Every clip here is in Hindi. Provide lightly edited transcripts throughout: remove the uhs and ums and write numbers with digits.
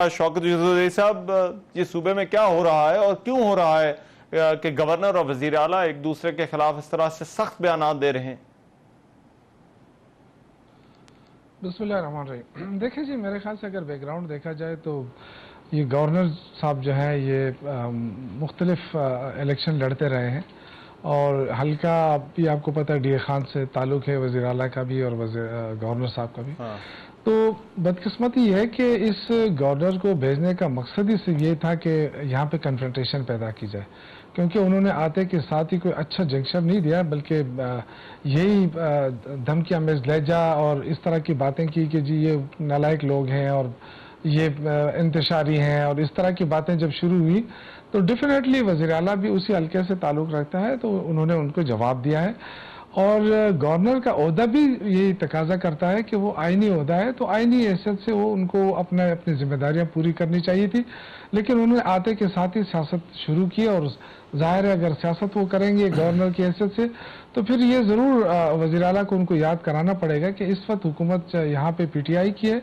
शौकत यूसुफ साहब, ये सूबे में क्या हो रहा है और क्यों हो रहा है कि गवर्नर और वजीर आला एक दूसरे के खिलाफ इस तरह से सख्त बयान दे रहे हैं? बिस्मिल्लाहिर्रहमानिर्रहीम। देखिए जी, मेरे ख्याल से अगर बैकग्राउंड देखा जाए तो ये गवर्नर साहब जो है ये मुख्तलिफ इलेक्शन लड़ते रहे हैं और हल्का भी आपको पता है डीए खान से ताल्लुक़ है, वज़ीर आला का भी और गवर्नर साहब का भी। हाँ। तो बदकिस्मती ये है कि इस गवर्नर को भेजने का मकसद ही सिर्फ ये था कि यहाँ पे कन्फ्रंटेशन पैदा की जाए, क्योंकि उन्होंने आते के साथ ही कोई अच्छा जंक्शन नहीं दिया, बल्कि यही धमकियाँ में लहजा और इस तरह की बातें की कि जी ये नालायक लोग हैं और ये इंतशारी हैं और इस तरह की बातें जब शुरू हुई तो डेफिनेटली वज़ीर आला भी उसी हल्के से ताल्लुक़ रखता है, तो उन्होंने उनको जवाब दिया है। और गवर्नर का ओहदा भी यही तकाजा करता है कि वो आईनी ओहदा है, तो आईनी हैसियत से वो उनको अपनी जिम्मेदारियां पूरी करनी चाहिए थी, लेकिन उन्होंने आते के साथ ही सियासत शुरू की। और जाहिर है अगर सियासत वो करेंगे गवर्नर की हैसियत से तो फिर ये ज़रूर वज़ीर आला को उनको याद कराना पड़ेगा कि इस वक्त हुकूमत यहाँ पे पीटीआई की है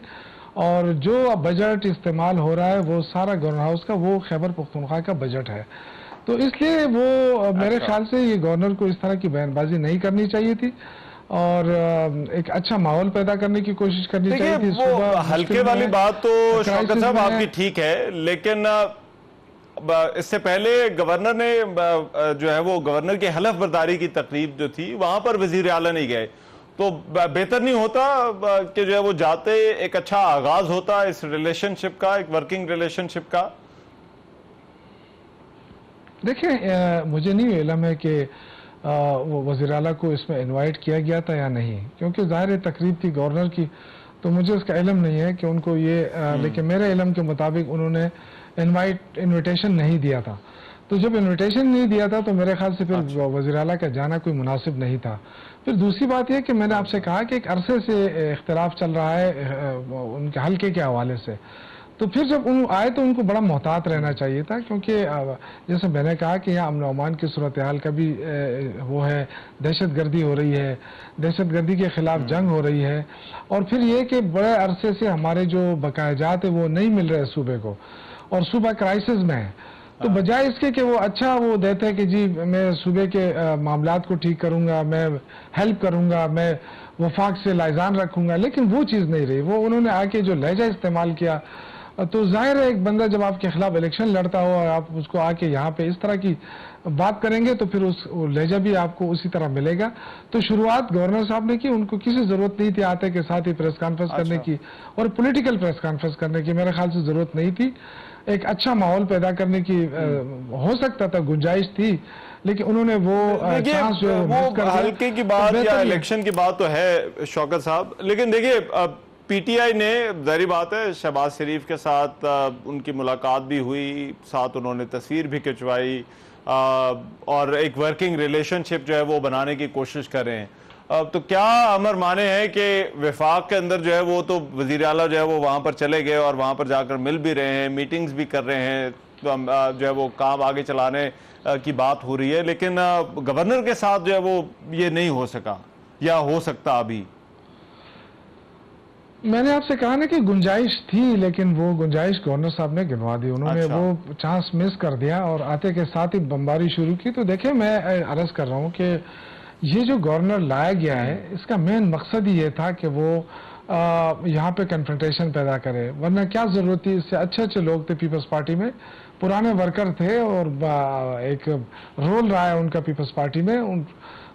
और जो बजट इस्तेमाल हो रहा है वो सारा गवर्नर हाउस का वो खैबर पख्तूनख्वा का बजट है। तो इसलिए वो मेरे ख्याल से ये गवर्नर को इस तरह की बयानबाजी नहीं करनी चाहिए थी और एक अच्छा माहौल पैदा करने की कोशिश करनी चाहिए थी। वो हल्के वाली बात तो शौकत साहब आपकी ठीक है, लेकिन इससे पहले गवर्नर ने जो है वो गवर्नर की हलफ बर्दारी की तकरीब जो थी वहां पर वजीर आला नहीं गए, तो बेहतर नहीं होता कि जो है वो जाते एक अच्छा आगाज होता इस रिलेशनशिप का, एक वर्किंग रिलेशनशिप का? देखिए, मुझे नहीं इल्म है कि वो वज़ीर आला को इसमें इनवाइट किया गया था या नहीं, क्योंकि ज़ाहिर तकरीब थी गवर्नर की, तो मुझे उसका इल्म नहीं है कि उनको ये लेकिन मेरे इल्म के मुताबिक उन्होंने इनविटेशन नहीं दिया था। तो जब इनविटेशन नहीं दिया था तो मेरे ख्याल से फिर वज़ीर आला का जाना कोई मुनासिब नहीं था। फिर दूसरी बात यह कि मैंने आपसे कहा कि एक अरसे से इख्तिलाफ चल रहा है उनके हल्के के हवाले से, तो फिर जब उन आए तो उनको बड़ा मोहतात रहना चाहिए था, क्योंकि जैसे मैंने कहा कि यहाँ अमन अमान की सूरत हाल का भी वो है, दहशतगर्दी हो रही है, दहशतगर्दी के खिलाफ जंग हो रही है, और फिर ये कि बड़े अरसे से हमारे जो बकायाजात है वो नहीं मिल रहे सूबे को और सूबा क्राइसिस में है। तो बजाय इसके कि वो अच्छा वो देते हैं कि जी मैं सूबे के मामलात को ठीक करूंगा, मैं हेल्प करूंगा, मैं वफाक से लाइजान रखूंगा, लेकिन वो चीज़ नहीं रही। वो उन्होंने आके जो लहजा इस्तेमाल किया, तो जाहिर है एक बंदा जब आपके खिलाफ इलेक्शन लड़ता हो और आप उसको आके यहाँ पे इस तरह की बात करेंगे तो फिर उस लहजा भी आपको उसी तरह मिलेगा। तो शुरुआत गवर्नर साहब ने की, उनको किसी ज़रूरत नहीं थी आते के साथ ही प्रेस कॉन्फ्रेंस करने की और पॉलिटिकल प्रेस कॉन्फ्रेंस करने की, मेरे ख्याल से ज़रूरत नहीं थी। एक अच्छा माहौल पैदा करने की हो सकता था, गुंजाइश थी, लेकिन उन्होंने वो चांस जो वो हल्के की बात या इलेक्शन की बात तो है शौकत साहब, लेकिन देखिए पीटीआई ने ज़ाहिर बात है शहबाज शरीफ के साथ उनकी मुलाकात भी हुई, साथ उन्होंने तस्वीर भी खिंचवाई और एक वर्किंग रिलेशनशिप जो है वो बनाने की कोशिश कर रहे हैं। तो क्या अमर माने हैं कि वफाक के अंदर जो है वो तो वज़ीर आला जो है वो वहाँ पर चले गए और वहाँ पर जाकर मिल भी रहे हैं, मीटिंग्स भी कर रहे हैं, तो जो है वो काम आगे चलाने की बात हो रही है, लेकिन गवर्नर के साथ जो है वो ये नहीं हो सका या हो सकता अभी? मैंने आपसे कहा ना कि गुंजाइश थी, लेकिन वो गुंजाइश गवर्नर साहब ने गिनवा दी, उन्होंने वो चांस मिस कर दिया और आते के साथ ही बमबारी शुरू की। तो देखिए, मैं अर्ज कर रहा हूँ कि ये जो गवर्नर लाया गया है इसका मेन मकसद ही ये था कि वो यहाँ पे कन्फ्रंटेशन पैदा करे, वरना क्या जरूरत थी। इससे अच्छे अच्छे लोग थे पीपल्स पार्टी में, पुराने वर्कर थे और एक रोल रहा है उनका पीपल्स पार्टी में,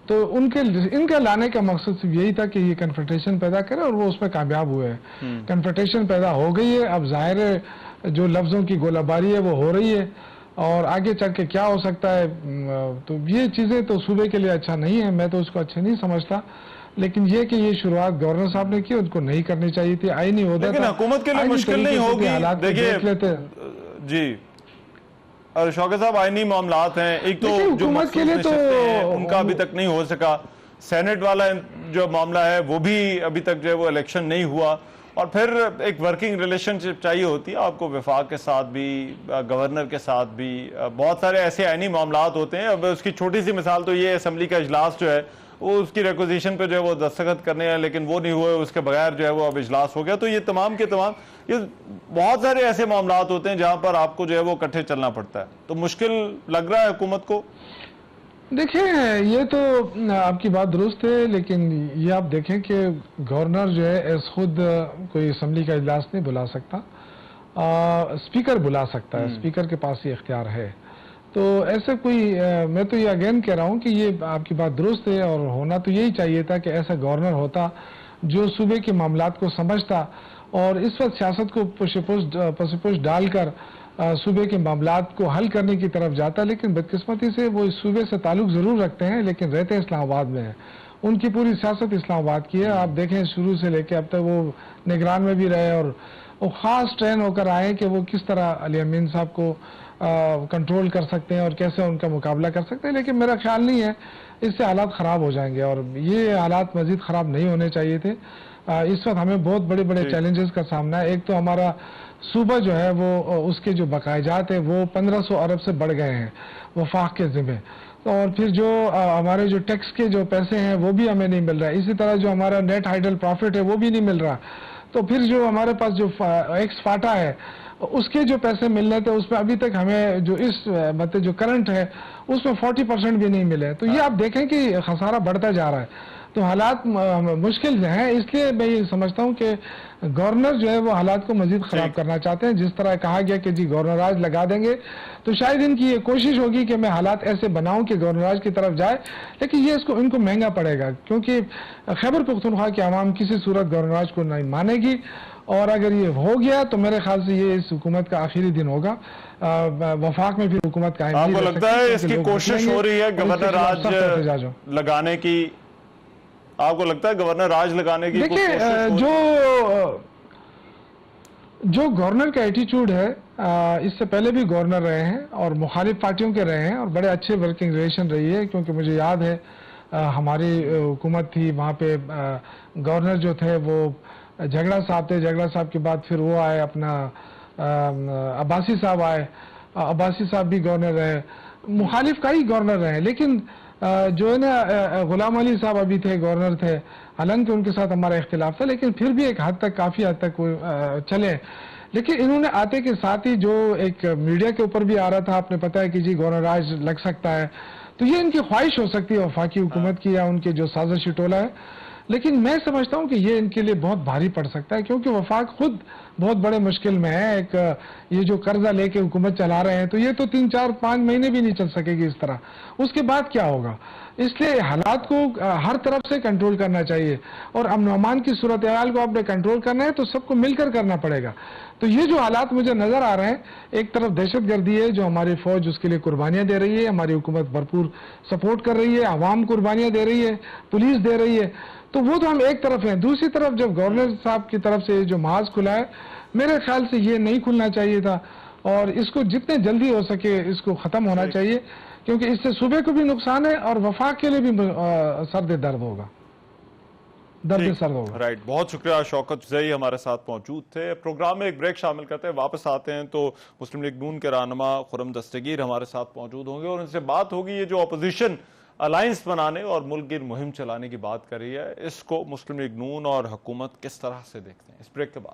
तो इनके लाने का मकसद सिर्फ यही था कि ये कन्फ्रंटेशन पैदा करे और वो उसमें कामयाब हुए हैं। कन्फ्रंटेशन पैदा हो गई है, अब जाहिर है जो लफ्ज़ों की गोलाबारी है वो हो रही है और आगे चल के क्या हो सकता है, तो ये चीज़ें तो सूबे के लिए अच्छा नहीं है, मैं तो उसको अच्छा नहीं समझता। लेकिन ये कि ये शुरुआत गवर्नर साहब ने की, उनको नहीं करनी चाहिए थी, आई नहीं होता, लेकिन हुकूमत के लिए मुश्किल नहीं होगी। देखिए जी और शौकत साहब, आईनी मामलात हैं, एक तो जो हुकूमत के लिए तो उनका अभी तक नहीं हो सका, सेनेट वाला जो मामला है वो भी अभी तक जो है वो इलेक्शन नहीं हुआ, और फिर एक वर्किंग रिलेशनशिप चाहिए होती है आपको वफाक के साथ भी, गवर्नर के साथ भी, बहुत सारे ऐसे आईनी मामलात होते हैं। अब उसकी छोटी सी मिसाल तो ये असेंबली का इजलास जो है वो उसकी रिक्वेजिशन पे जो है वो दस्तखत करने हैं, लेकिन वो नहीं हुए, उसके बगैर जो है वो अब इजलास हो गया। तो ये तमाम के तमाम ये बहुत सारे ऐसे मामला होते हैं जहां पर आपको जो है वो इकट्ठे चलना पड़ता है। तो मुश्किल लग रहा है हुकूमत को? देखिए, ये तो आपकी बात दुरुस्त है, लेकिन ये आप देखें कि गवर्नर जो है खुद कोई असम्बली का इजलास नहीं बुला सकता, स्पीकर बुला सकता है, स्पीकर के पास ये इख्तियार है। तो ऐसे कोई मैं तो ये अगेन कह रहा हूँ कि ये आपकी बात दुरुस्त है और होना तो यही चाहिए था कि ऐसा गवर्नर होता जो सूबे के मामलात को समझता और इस वक्त सियासत को पसपुश डालकर सूबे के मामलात को हल करने की तरफ जाता। लेकिन बदकिस्मती से वो इस सूबे से ताल्लुक जरूर रखते हैं, लेकिन रहते इस्लामाबाद में है। उनकी पूरी सियासत इस्लामाबाद की है। आप देखें शुरू से लेकर अब तक वो निगरान में भी रहे और वो खास ट्रेन होकर आए कि वो किस तरह अली अमीन साहब को कंट्रोल कर सकते हैं और कैसे उनका मुकाबला कर सकते हैं। लेकिन मेरा ख्याल नहीं है इससे हालात ख़राब हो जाएंगे और ये हालात मज़ीद ख़राब नहीं होने चाहिए थे। इस वक्त हमें बहुत बड़े बड़े चैलेंजेस का सामना है। एक तो हमारा सूबा जो है वो उसके जो बकायजात है वो 1500 अरब से बढ़ गए हैं वफाक के ज़िम्मे। और फिर जो हमारे जो टैक्स के जो पैसे हैं वो भी हमें नहीं मिल रहा है। इसी तरह जो हमारा नेट हाइडल प्रॉफिट है वो भी नहीं मिल रहा। तो फिर जो हमारे पास जो एक्स फाटा है उसके जो पैसे मिलने थे उसमें अभी तक हमें जो इस मतलब जो करंट है उसमें 40% भी नहीं मिले। तो ये आप देखें कि खसारा बढ़ता जा रहा है। तो हालात मुश्किल हैं, इसलिए मैं ये समझता हूँ कि गवर्नर जो है वो हालात को मजीद खराब करना चाहते हैं। जिस तरह कहा गया कि जी गवर्नर राज लगा देंगे, तो शायद इनकी ये कोशिश होगी कि मैं हालात ऐसे बनाऊं कि गवर्नर राज की तरफ जाए, लेकिन ये इनको महंगा पड़ेगा क्योंकि खैबर पख्तूनख्वा की आवाम किसी सूरत गवर्नर राज को नहीं मानेगी। और अगर ये हो गया तो मेरे ख्याल से ये इस हुकूमत का आखिरी दिन होगा। वफाक में फिर हुकूमत कायम नहीं आपको रह लगता है सकती, इसकी कोशिश हो रही है गवर्नर राज लगाने की? आपको लगता है गवर्नर राज लगाने की? देखिए, जो गवर्नर का एटीट्यूड है, इससे पहले भी गवर्नर रहे हैं और मुखालिफ पार्टियों के रहे हैं और बड़े अच्छे वर्किंग रिलेशन रही है। क्योंकि मुझे याद है हमारी हुकूमत थी, वहाँ पे गवर्नर जो थे वो झगड़ा साहब थे। झगड़ा साहब के बाद फिर वो आए अपना अब्बासी साहब आए। अब्बासी साहब भी गवर्नर रहे, मुखालिफ का ही गवर्नर रहे। लेकिन जो है ना गुलाम अली साहब अभी थे, गवर्नर थे, हालांकि उनके साथ हमारा इख्तिलाफ था, लेकिन फिर भी एक हद तक काफ़ी हद तक वो चले। लेकिन इन्होंने आते के साथ ही जो एक मीडिया के ऊपर भी आ रहा था, आपने पता है कि जी गवर्नर राज लग सकता है, तो ये इनकी ख्वाहिश हो सकती है वफाकी हुकूमत की या उनके जो साजिशी टोला है। लेकिन मैं समझता हूं कि ये इनके लिए बहुत भारी पड़ सकता है क्योंकि वफाक खुद बहुत बड़े मुश्किल में है। एक ये जो कर्जा लेके हुकूमत चला रहे हैं, तो ये तो 3-4-5 महीने भी नहीं चल सकेगी इस तरह। उसके बाद क्या होगा? इसलिए हालात को हर तरफ से कंट्रोल करना चाहिए और अमन अमान की सूरत हाल को आपने कंट्रोल करना है तो सबको मिलकर करना पड़ेगा। तो ये जो हालात मुझे नजर आ रहे हैं, एक तरफ दहशतगर्दी है जो हमारी फौज उसके लिए कुर्बानियां दे रही है, हमारी हुकूमत भरपूर सपोर्ट कर रही है, आवाम कुर्बानियां दे रही है, पुलिस दे रही है, तो वो तो हम एक तरफ हैं। दूसरी तरफ जब गवर्नर साहब की तरफ से जो महाज खुला है, मेरे ख्याल से ये नहीं खुलना चाहिए था और इसको जितने जल्दी हो सके इसको खत्म होना चाहिए क्योंकि इससे सूबे को भी नुकसान है और वफाक के लिए भी सर्द दर्द होगा, दर्द सर्द होगा। राइट, बहुत शुक्रिया। शौकत ज़ई हमारे साथ मौजूद थे। प्रोग्राम में एक ब्रेक शामिल करते हैं, वापस आते हैं तो मुस्लिम लीग नून के रहनुमा खुर्रम दस्तगीर हमारे साथ मौजूद होंगे और उनसे बात होगी ये जो अपोजिशन अलायंस बनाने और मुल्क गिर मुहिम चलाने की बात कर रही है, इसको मुस्लिम लीग नून और हुकूमत किस तरह से देखते हैं। इस ब्रेक के बाद